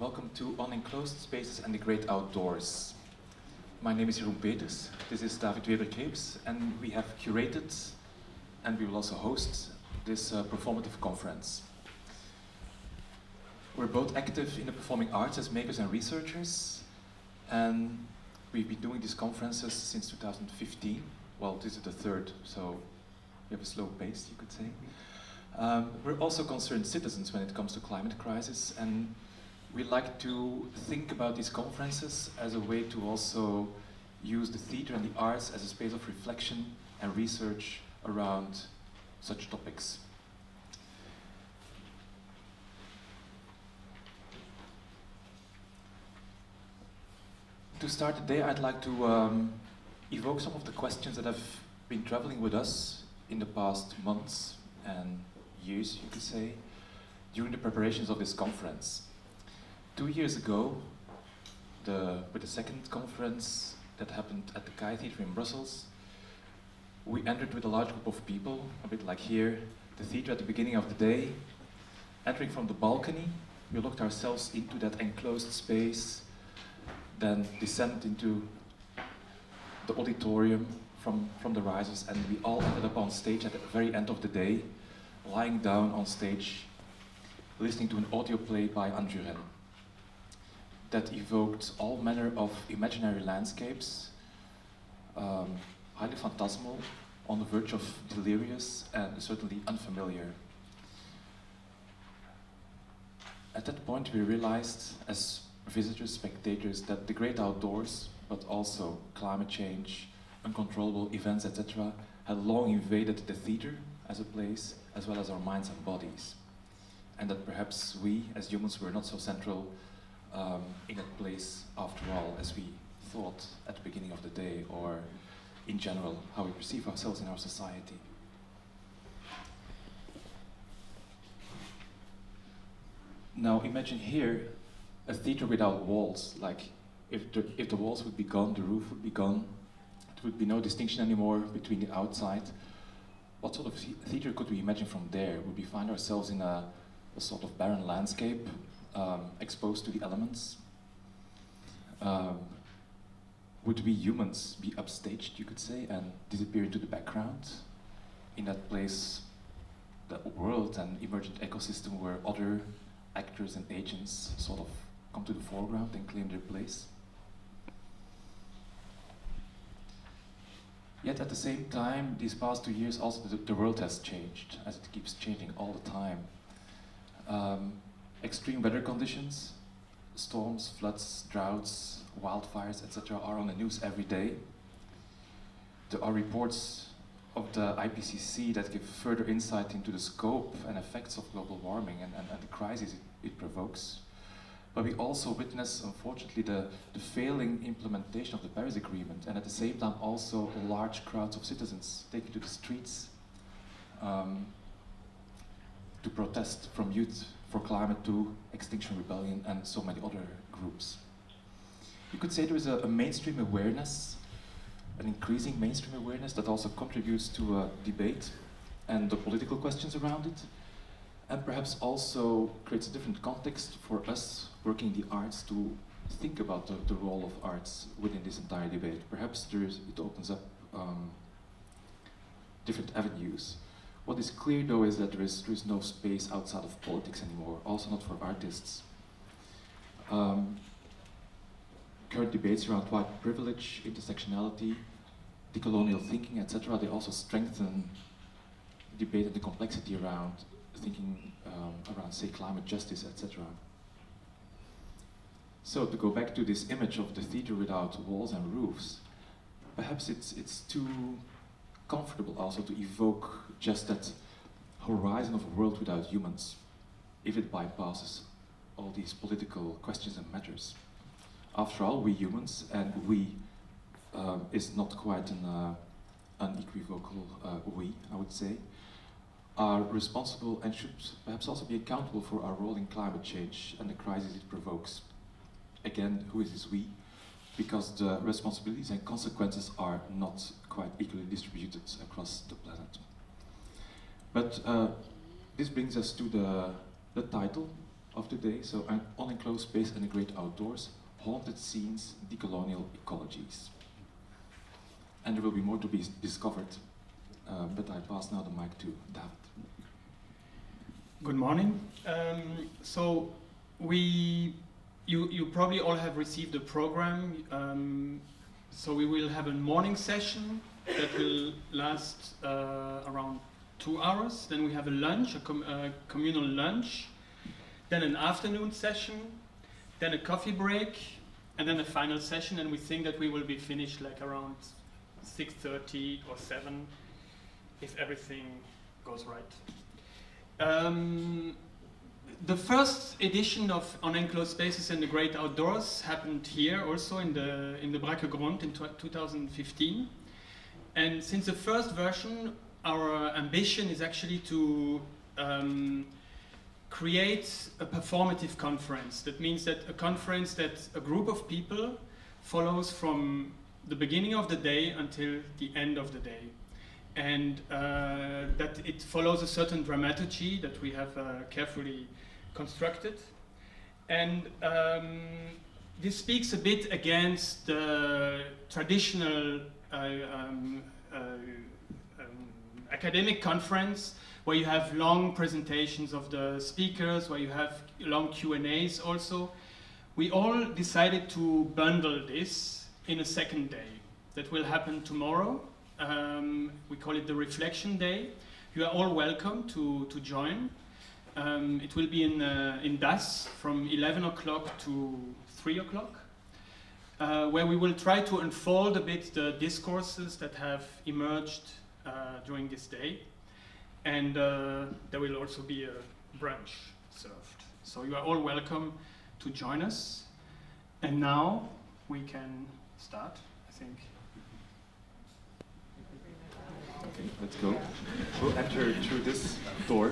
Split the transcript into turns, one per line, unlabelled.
Welcome to Unenclosed Spaces and the Great Outdoors. My name is Jeroen Peeters, this is David Weber-Krebs, and we have curated, and we will also host, this performative conference. We're both active in the performing arts as makers and researchers, and we've been doing these conferences since 2015. Well, this is the third, so we have a slow pace, you could say. We're also concerned citizens when it comes to climate crisis, and we like to think about these conferences as a way to also use the theater and the arts as a space of reflection and research around such topics. To start the day, I'd like to evoke some of the questions that have been traveling with us in the past months and years, you could say, during the preparations of this conference. 2 years ago, with the second conference that happened at the Kai Theatre in Brussels, we entered with a large group of people, a bit like here, the theatre at the beginning of the day. Entering from the balcony, we looked ourselves into that enclosed space, then descended into the auditorium from the risers, and we all ended up on stage at the very end of the day, lying down on stage, listening to an audio play by Jeroen that evoked all manner of imaginary landscapes, highly phantasmal, on the verge of delirious and certainly unfamiliar. At that point we realized, as visitors, spectators, that the great outdoors, but also climate change, uncontrollable events, etc., had long invaded the theatre as a place, as well as our minds and bodies. And that perhaps we, as humans, were not so central in that place after all, as we thought at the beginning of the day, or in general, how we perceive ourselves in our society. Now imagine here a theatre without walls. Like if the walls would be gone, the roof would be gone, there would be no distinction anymore between the outside. What sort of theatre could we imagine from there? Would we find ourselves in a sort of barren landscape, exposed to the elements? Would we humans be upstaged, you could say, and disappear into the background? In that place, the world and emergent ecosystem where other actors and agents sort of come to the foreground and claim their place? Yet at the same time, these past 2 years, also the world has changed, as it keeps changing all the time. Extreme weather conditions, storms, floods, droughts, wildfires, etc. are on the news every day. There are reports of the IPCC that give further insight into the scope and effects of global warming and the crisis it provokes. But we also witness, unfortunately, the failing implementation of the Paris Agreement, and at the same time also large crowds of citizens taking to the streets to protest, from Youth for Climate to Extinction Rebellion and so many other groups. You could say there is a mainstream awareness, an increasing mainstream awareness that also contributes to a debate and the political questions around it, and perhaps also creates a different context for us working in the arts to think about the role of arts within this entire debate. Perhaps it opens up different avenues. What is clear though is that there is no space outside of politics anymore, also not for artists. Current debates around white privilege, intersectionality, decolonial thinking, etc., they also strengthen the debate and the complexity around thinking around, say, climate justice, etc. So to go back to this image of the theatre without walls and roofs, perhaps it's too comfortable also to evoke just that horizon of a world without humans, if it bypasses all these political questions and matters. After all, we humans, and we is not quite an unequivocal we, I would say, are responsible and should perhaps also be accountable for our role in climate change and the crisis it provokes. Again, who is this we? Because the responsibilities and consequences are not quite equally distributed across the planet. But this brings us to the title, of the day. So an unenclosed space and the great outdoors, haunted scenes, decolonial ecologies. And there will be more to be discovered, but I pass now the mic to David.
Good morning. So you probably all have received the program. So we will have a morning session that will last around 2 hours. Then we have a lunch, a communal lunch. Then an afternoon session. Then a coffee break. And then a final session. And we think that we will be finished like around 6:30 or 7, if everything goes right. The first edition of Unenclosed Spaces in the Great Outdoors happened here also in the Brakke Grund in 2015. And since the first version, our ambition is actually to create a performative conference. That means that a conference that a group of people follows from the beginning of the day until the end of the day. And that it follows a certain dramaturgy that we have carefully constructed. And this speaks a bit against the traditional academic conference where you have long presentations of the speakers, where you have long Q&As also. We all decided to bundle this in a second day that will happen tomorrow. We call it the Reflection Day. You are all welcome to join. It will be in Das from 11 o'clock to 3 o'clock, where we will try to unfold a bit the discourses that have emerged during this day. And there will also be a brunch served. So you are all welcome to join us. And now we can start, I think.
Okay, let's go. We'll enter through this door.